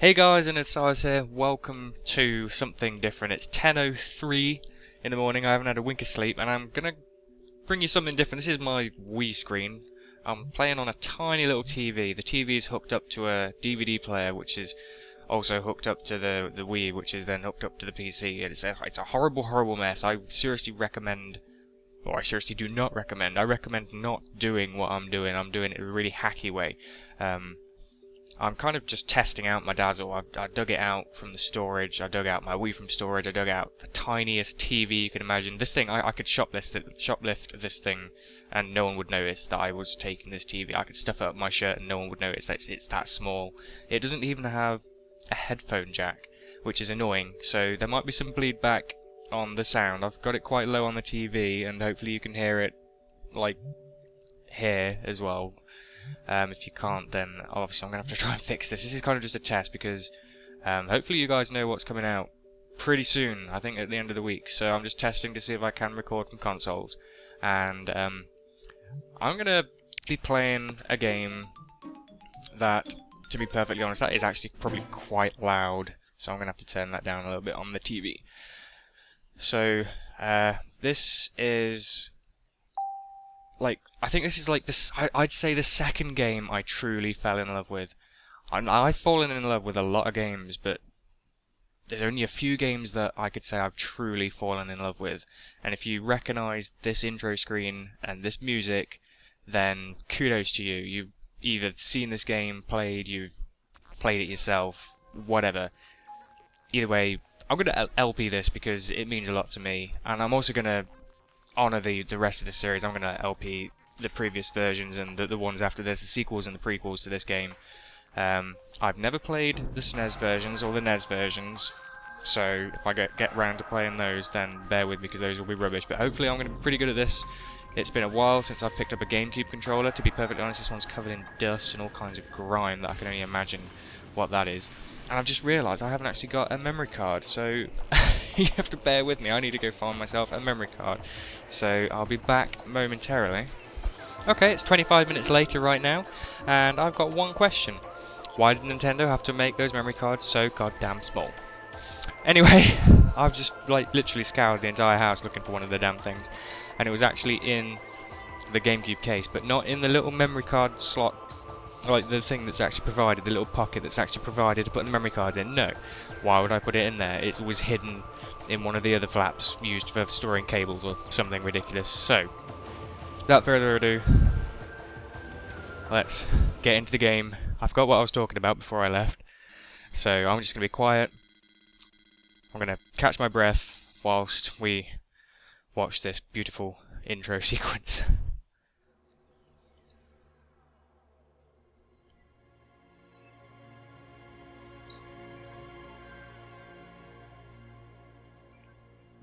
Hey guys, and it's Oz here. Welcome to something different. It's 10:03 in the morning. I haven't had a wink of sleep, and I'm gonna bring you something different. This is my Wii screen. I'm playing on a tiny little TV. The TV is hooked up to a DVD player, which is also hooked up to the Wii, which is then hooked up to the PC. It's a horrible mess. I seriously recommend, or I seriously do not recommend. I recommend not doing what I'm doing. I'm doing it in a really hacky way. I'm kind of just testing out my Dazzle. I dug it out from the storage. I dug out my Wii from storage. I dug out the tiniest TV you can imagine. This thing, I could shoplift this thing, and no one would notice that I was taking this TV. I could stuff it up my shirt, and no one would notice. It's that small. It doesn't even have a headphone jack, which is annoying. So there might be some bleed back on the sound. I've got it quite low on the TV, and hopefully you can hear it, like, here as well. If you can't, then obviously I'm going to have to try and fix this. This is kind of just a test because hopefully you guys know what's coming out pretty soon, I think at the end of the week. So I'm just testing to see if I can record from consoles. And I'm going to be playing a game that, to be perfectly honest, that is actually probably quite loud. So I'm going to have to turn that down a little bit on the TV. So this is... I think this is like this. I'd say the second game I truly fell in love with. I've fallen in love with a lot of games, but there's only a few games that I could say I've truly fallen in love with. And if you recognise this intro screen and this music, then kudos to you. You've either seen this game, you've played it yourself, whatever. Either way, I'm going to LP this because it means a lot to me, and I'm also going to honour the rest of the series. I'm going to LP the previous versions and the ones after this, the sequels and the prequels to this game. I've never played the SNES versions or the NES versions, so if I get round to playing those, then bear with me because those will be rubbish. But hopefully I'm going to be pretty good at this. It's been a while since I've picked up a GameCube controller. To be perfectly honest, this one's covered in dust and all kinds of grime that I can only imagine what that is. And I've just realised I haven't actually got a memory card, so you have to bear with me. I need to go find myself a memory card. So I'll be back momentarily. Okay, it's 25 minutes later right now, and I've got one question. Why did Nintendo have to make those memory cards so goddamn small? Anyway, I've just literally scoured the entire house looking for one of the damn things, and it was actually in the GameCube case, but not in the little memory card slot, like the thing that's actually provided, the little pocket that's actually provided to put the memory cards in. No. Why would I put it in there? It was hidden in one of the other flaps used for storing cables or something ridiculous. So, without further ado, let's get into the game. I forgot what I was talking about before I left, so I'm just going to be quiet. I'm going to catch my breath whilst we watch this beautiful intro sequence.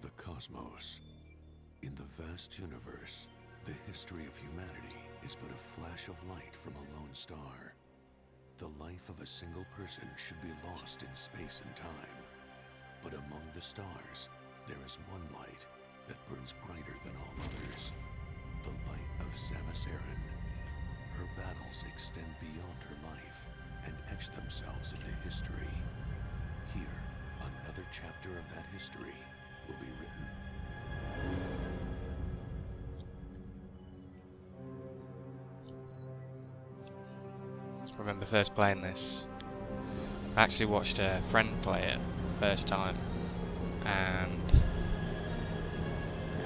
The cosmos. In the vast universe, the history of humanity is but a flash of light from a lone star. The life of a single person should be lost in space and time. But among the stars, there is one light that burns brighter than all others. The light of Samus Aran. Her battles extend beyond her life and etch themselves into history. Here, another chapter of that history will be written. I remember first playing this. I actually watched a friend play it first time, and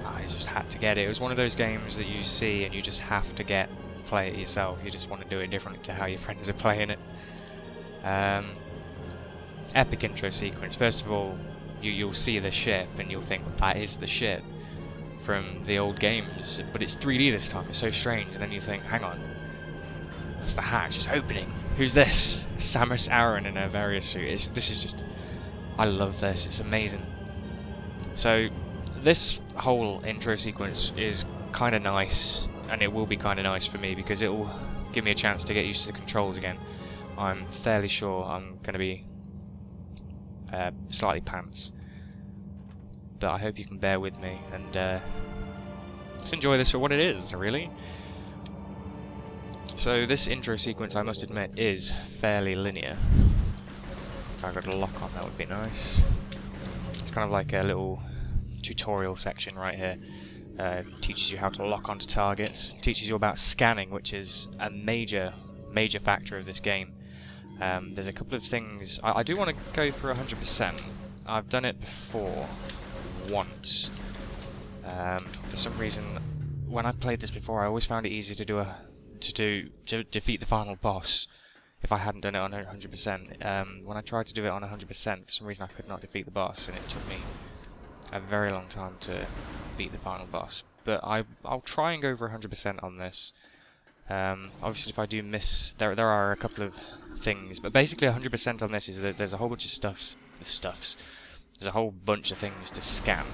I just had to get it. It was one of those games that you see and you just have to play it yourself. You just want to do it differently to how your friends are playing it. Epic intro sequence. First of all, you'll see the ship and you'll think that is the ship from the old games, but it's 3D this time. It's so strange, and then you think, hang on, that's the hatch, it's opening. Who's this? Samus Aran in her various suit. This is just... I love this, it's amazing. So, this whole intro sequence is kind of nice, and it will be kind of nice for me because it will give me a chance to get used to the controls again. I'm fairly sure I'm going to be slightly pants, but I hope you can bear with me and just enjoy this for what it is, really. So this intro sequence, I must admit, is fairly linear. I got a lock on, that would be nice. It's kind of like a little tutorial section right here. Teaches you how to lock onto targets, teaches you about scanning, which is a major factor of this game. There's a couple of things. I do want to go for 100%. I've done it before, once. For some reason, when I played this before, I always found it easier to defeat the final boss if I hadn't done it on 100%. When I tried to do it on 100%, for some reason I could not defeat the boss, and it took me a very long time to beat the final boss. But I'll try and go for 100% on this. Obviously, if I do miss, there are a couple of things, but basically 100% on this is that there's a whole bunch of stuffs. There's a whole bunch of things to scan,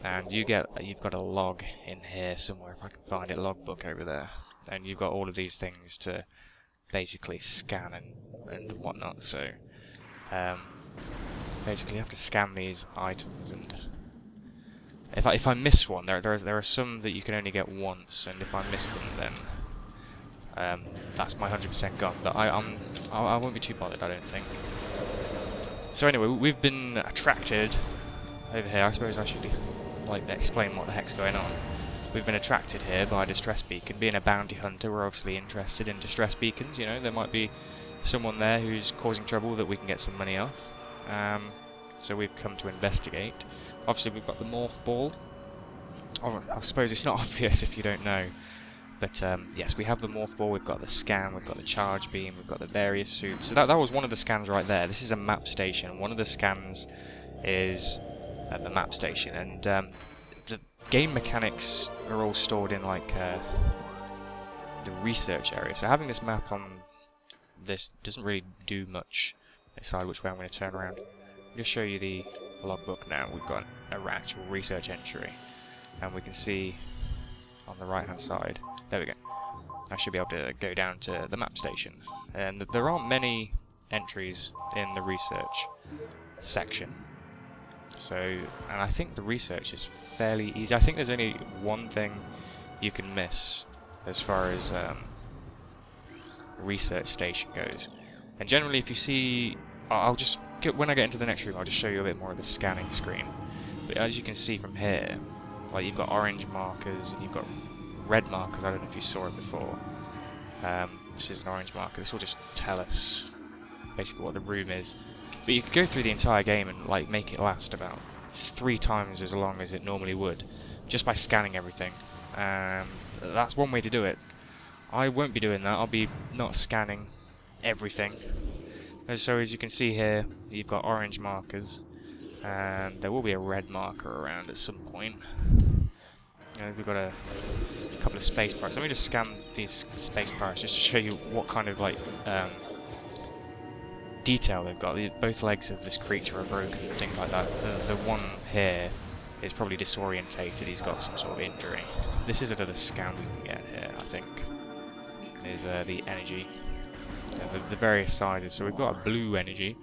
and you've got a log in here somewhere, if I can find it, logbook over there, and you've got all of these things to basically scan and whatnot. So basically, you have to scan these items, and if I miss one, there are some that you can only get once, and if I miss them, then that's my 100% gone. But I won't be too bothered, I don't think. So anyway, we've been attracted over here. I suppose I should like explain what the heck's going on. We've been attracted here by a distress beacon. Being a bounty hunter, we're obviously interested in distress beacons. You know, there might be someone there who's causing trouble that we can get some money off. So we've come to investigate. Obviously, we've got the morph ball. Oh, I suppose it's not obvious if you don't know. But yes, we have the morph ball, we've got the scan, we've got the charge beam, we've got the various suits. So that was one of the scans right there. This is a map station. One of the scans is at the map station, and the game mechanics are all stored in like the research area. So having this map on this doesn't really do much. Decide which way I'm going to turn around. I'll just show you the logbook now. We've got an actual research entry, and we can see on the right hand side. There we go. I should be able to go down to the map station. And there aren't many entries in the research section. So, and I think the research is fairly easy. I think there's only one thing you can miss as far as research station goes. And generally, if you see, I'll just when I get into the next room, I'll just show you a bit more of the scanning screen. But as you can see from here, like you've got orange markers and you've got red markers. I don't know if you saw it before. This is an orange marker. This will just tell us basically what the room is. But you could go through the entire game and like make it last about 3 times as long as it normally would, just by scanning everything. That's one way to do it. I won't be doing that. I'll be not scanning everything. And so as you can see here, you've got orange markers, and there will be a red marker around at some point. We've got a couple of space bars. Let me just scan these space bars just to show you what kind of like detail they've got. Both legs of this creature are broken, things like that. The one here is probably disorientated. He's got some sort of injury. This is another scan we can get here, I think. Is the energy, the various sizes. So we've got a blue energy.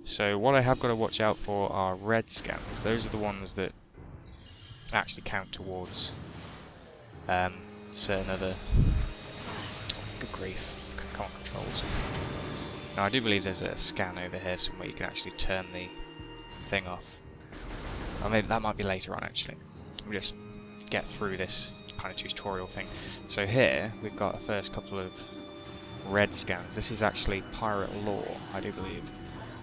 So what I have got to watch out for are red scans. Those are the ones that actually count towards certain other... Good grief, come on, controls. Now I do believe there's a scan over here somewhere you can actually turn the thing off. Or maybe that might be later on actually. Let me just get through this kind of tutorial thing. So here we've got the first couple of red scans. This is actually pirate lore, I do believe.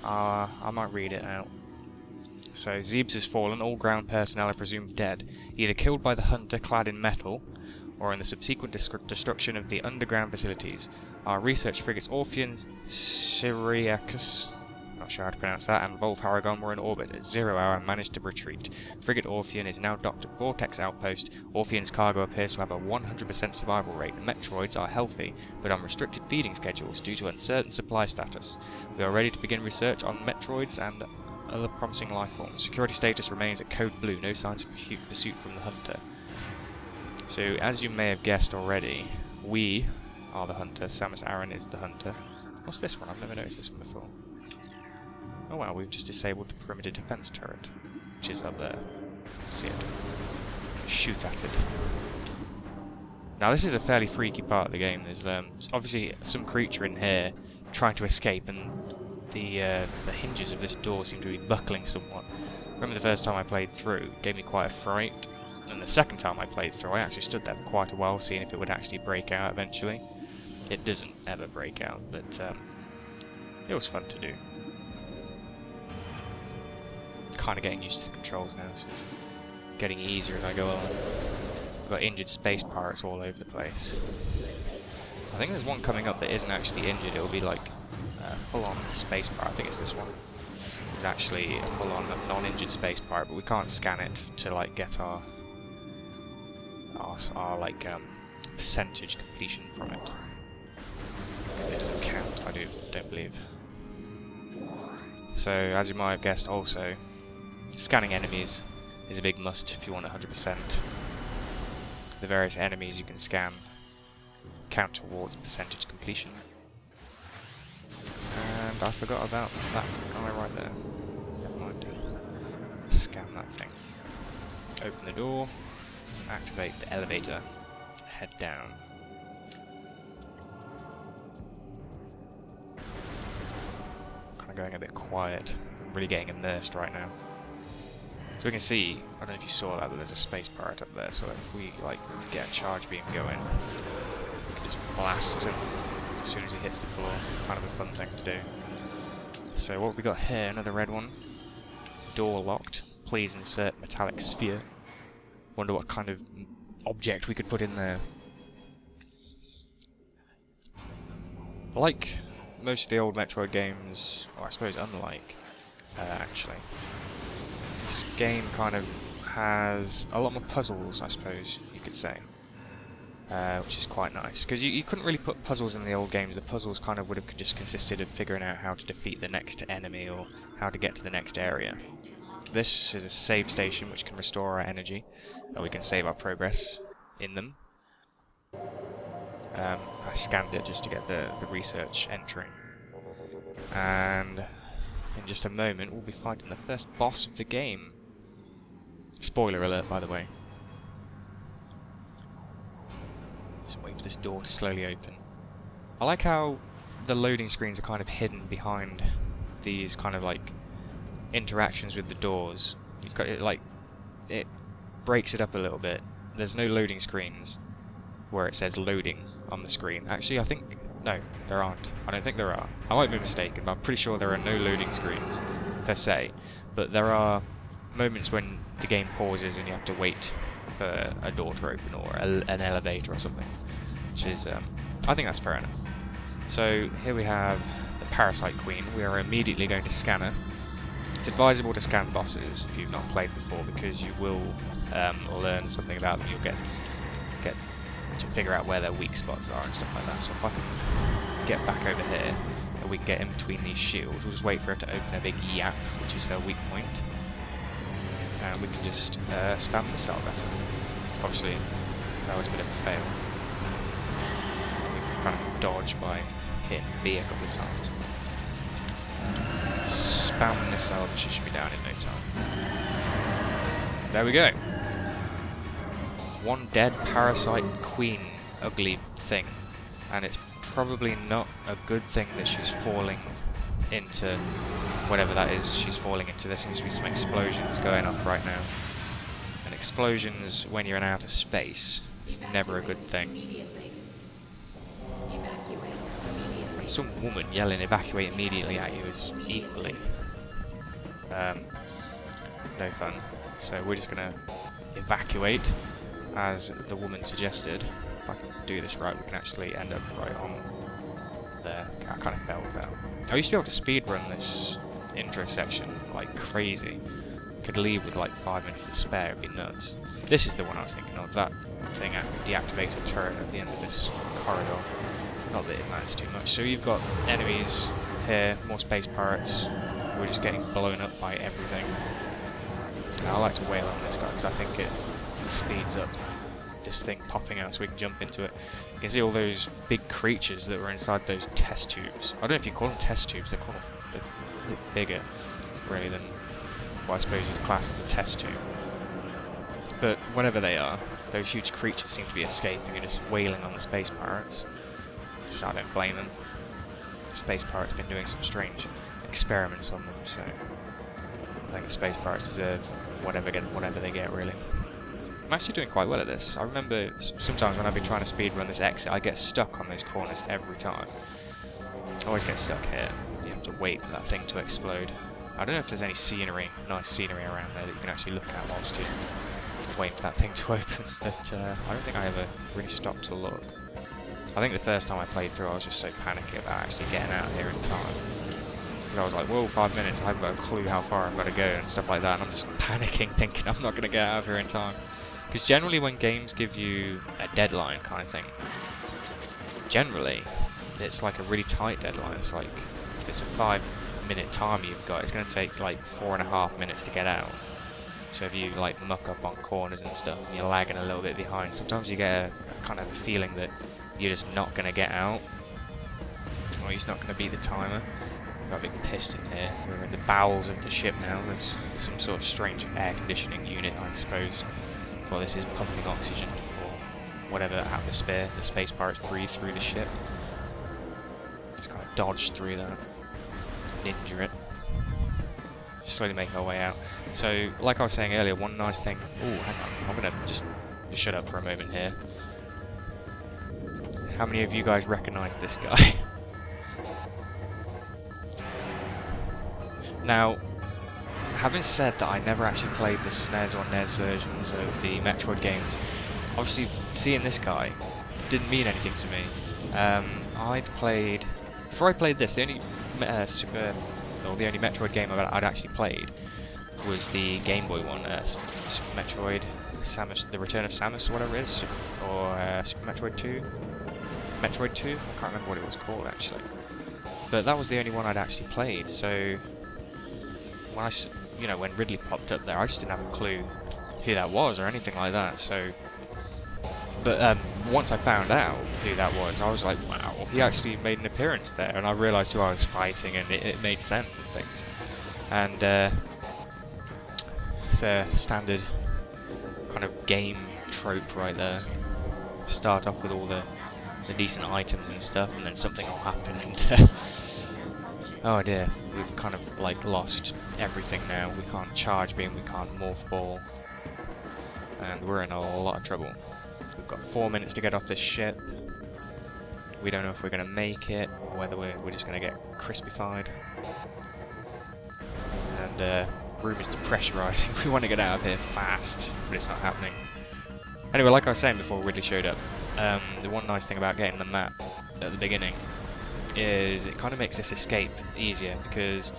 I might read it out. So, Zebes has fallen, all ground personnel are presumed dead, either killed by the hunter clad in metal, or in the subsequent destruction of the underground facilities. Our research frigates Orphean, Syriacus, not sure how to pronounce that, and Vol Paragon were in orbit at 0 hour and managed to retreat. Frigate Orphean is now docked at Vortex Outpost. Orphean's cargo appears to have a 100% survival rate. Metroids are healthy, but on restricted feeding schedules due to uncertain supply status. We are ready to begin research on Metroids and other promising life forms. Security status remains at Code Blue, no signs of pursuit from the hunter. So, as you may have guessed already, we are the hunter. Samus Aran is the hunter. What's this one? I've never noticed this one before. Oh wow, we've just disabled the perimeter defense turret, which is up there. Let's see it. Shoot at it. Now this is a fairly freaky part of the game. There's obviously some creature in here trying to escape, and the hinges of this door seem to be buckling somewhat. Remember the first time I played through, it gave me quite a fright, and the second time I played through, I actually stood there for quite a while, seeing if it would actually break out eventually. It doesn't ever break out, but it was fun to do. Kind of getting used to the controls now, so it's getting easier as I go along. I've got injured space pirates all over the place. I think there's one coming up that isn't actually injured, it'll be like full-on space pirate. I think it's this one. It's actually a full-on non-injured space pirate, but we can't scan it to like get our like percentage completion from it. It doesn't count, I don't believe. So, as you might have guessed also, scanning enemies is a big must if you want 100%. The various enemies you can scan count towards percentage completion. And I forgot about that guy right there. Never mind. Scan that thing. Open the door, activate the elevator, head down. Kind of going a bit quiet. I'm really getting immersed right now. So we can see, I don't know if you saw that, but there's a space pirate up there, so if we like get a charge beam going, we can just blast him as soon as he hits the floor. Kind of a fun thing to do. So what have we got here? Another red one. Door locked. Please insert metallic sphere. Wonder what kind of object we could put in there. Like most of the old Metroid games, or I suppose unlike, actually, this game kind of has a lot more puzzles, I suppose you could say, which is quite nice, because you couldn't really put puzzles in the old games. The puzzles kind of would have just consisted of figuring out how to defeat the next enemy or how to get to the next area. This is a save station which can restore our energy, and we can save our progress in them. I scanned it just to get the research entering. And in just a moment we'll be fighting the first boss of the game. Spoiler alert, by the way. Just wait for this door to slowly open. I like how the loading screens are kind of hidden behind these kind of like interactions with the doors. You've got it, like, it breaks it up a little bit. There's no loading screens where it says loading on the screen. Actually, I think no, there aren't. I don't think there are. I might be mistaken, but I'm pretty sure there are no loading screens per se. But there are moments when the game pauses and you have to wait for a door to open or an elevator or something, which is, I think that's fair enough. So here we have the Parasite Queen. We are immediately going to scan her. It's advisable to scan bosses if you've not played before, because you will learn something about them. You'll get to figure out where their weak spots are and stuff like that. So if I can get back over here and we can get in between these shields, we'll just wait for her to open a big yap, which is her weak point, and we can just spam missiles at her. Obviously, that was a bit of a fail. We can kind of dodge by hitting B a couple of times. Just spam missiles and she should be down in no time. There we go. One dead Parasite Queen ugly thing, and it's probably not a good thing that she's falling into whatever that is she's falling into. There seems to be some explosions going off right now, and explosions when you're in outer space is never a good thing. And some woman yelling evacuate immediately at you is equally no fun. So we're just gonna evacuate as the woman suggested. If I can do this right, we can actually end up right on there. I kind of fell with that. I used to be able to speedrun this intro section like crazy. Could leave with like 5 minutes to spare, it'd be nuts. This is the one I was thinking of. That thing deactivates a turret at the end of this corridor. Not that it matters too much. So you've got enemies here, more space pirates. We're just getting blown up by everything. And I like to wail on this guy because I think it speeds up this thing popping out so we can jump into it. You can see all those big creatures that were inside those test tubes. I don't know if you call them test tubes, they're called a bit bigger really than what I suppose you'd class as a test tube. But whatever they are, those huge creatures seem to be escaping and just wailing on the space pirates. Which I don't blame them. The space pirates have been doing some strange experiments on them, so I think the space pirates deserve whatever they get, really. I'm actually doing quite well at this. I remember sometimes when I've been trying to speedrun this exit, I get stuck on those corners every time. I always get stuck here. You have to wait for that thing to explode. I don't know if there's any scenery, nice scenery around there that you can actually look at whilst you're waiting for that thing to open, but I don't think I ever really stopped to look. I think the first time I played through I was just so panicky about actually getting out of here in time. Because I was like, whoa, 5 minutes, I haven't got a clue how far I've got to go and stuff like that, and I'm just panicking thinking I'm not going to get out of here in time. Because generally when games give you a deadline kind of thing, generally it's like a really tight deadline. It's like, if it's a 5-minute time you've got, it's going to take like 4.5 minutes to get out. So if you like muck up on corners and stuff and you're lagging a little bit behind, sometimes you get a kind of a feeling that you're just not going to get out, or you're just not going to beat the timer. We've got a big piston here. We're in the bowels of the ship now. There's some sort of strange air conditioning unit, I suppose. Well, this is pumping oxygen, or whatever atmosphere the space pirates breathe through the ship. Just kind of dodge through that, ninja it. Slowly make our way out. So, like I was saying earlier, one nice thing... Ooh, hang on, I'm gonna just shut up for a moment here. How many of you guys recognise this guy? Now, having said that I never actually played the SNES or NES versions of the Metroid games, obviously seeing this guy didn't mean anything to me. Before I played this, the only the only Metroid game I'd actually played was the Game Boy one, Super Metroid, The Return of Samus, or whatever it is, or Super Metroid 2. Metroid 2? I can't remember what it was called actually. But that was the only one I'd actually played, so when when Ridley popped up there, I just didn't have a clue who that was or anything like that, so... But once I found out who that was, I was like, wow, he actually made an appearance there, and I realised who I was fighting, and it made sense and things. And it's a standard kind of game trope right there. Start off with all the decent items and stuff, and then something will happen, and oh dear, we've kind of like lost everything now. We can't charge beam, we can't morph ball, and we're in a lot of trouble. We've got 4 minutes to get off this ship. We don't know if we're going to make it, or whether we're just going to get crispified. And room is depressurizing. We want to get out of here fast, but it's not happening. Anyway, like I was saying before Ridley showed up, the one nice thing about getting the map at the beginning is it kind of makes this escape easier, because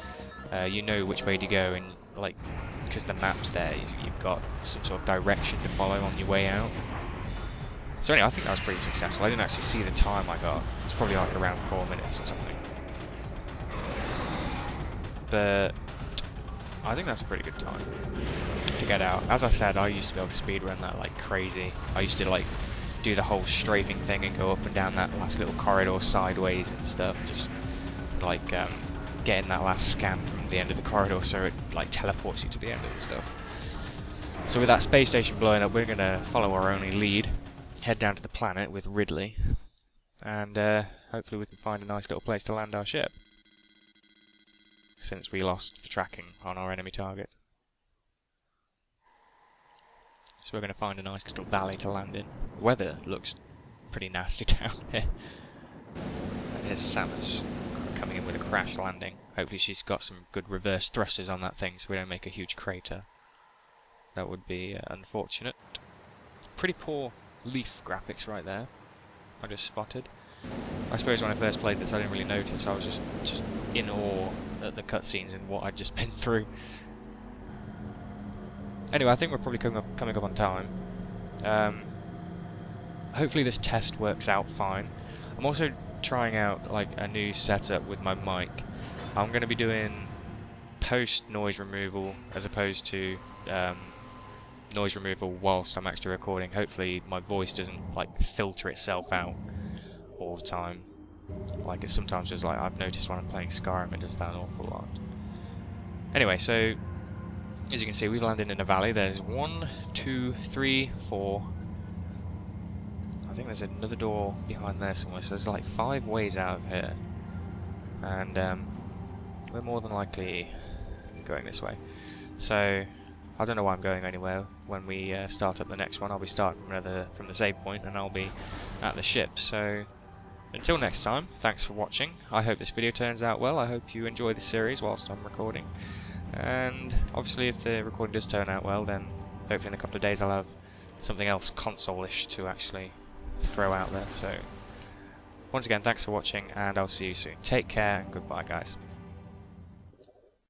you know which way to go, and like, because the map's there, you've got some sort of direction to follow on your way out. So anyway, I think that was pretty successful. I didn't actually see the time I got. It's probably like around 4 minutes or something. But I think that's a pretty good time to get out. As I said, I used to be able to speedrun that like crazy. I used to like do the whole strafing thing and go up and down that last little corridor sideways and stuff. Just like getting that last scan from the end of the corridor so it like teleports you to the end of the stuff. So with that space station blowing up, we're going to follow our only lead. Head down to the planet with Ridley, and hopefully we can find a nice little place to land our ship, since we lost the tracking on our enemy target. So we're going to find a nice little valley to land in. The weather looks pretty nasty down here. And here's Samus coming in with a crash landing. Hopefully she's got some good reverse thrusters on that thing so we don't make a huge crater. That would be unfortunate. Pretty poor leaf graphics right there, I just spotted. I suppose when I first played this I didn't really notice. I was just in awe at the cutscenes and what I'd just been through. Anyway, I think we're probably coming up on time. Hopefully this test works out fine. I'm also trying out like a new setup with my mic. I'm going to be doing post noise removal as opposed to noise removal whilst I'm actually recording. Hopefully my voice doesn't like filter itself out all the time. Like it sometimes does, like I've noticed when I'm playing Skyrim it does that an awful lot. Anyway, so as you can see we've landed in a valley. There's 1, 2, 3, 4. I think there's another door behind there somewhere, so there's like 5 ways out of here. And we're more than likely going this way. So I don't know why I'm going anywhere. When we start up the next one, I'll be starting from the save point, and I'll be at the ship. So until next time, thanks for watching. I hope this video turns out well. I hope you enjoy the series whilst I'm recording. And obviously if the recording does turn out well, then hopefully in a couple of days I'll have something else console-ish to actually throw out there. So once again, thanks for watching, and I'll see you soon. Take care, and goodbye, guys.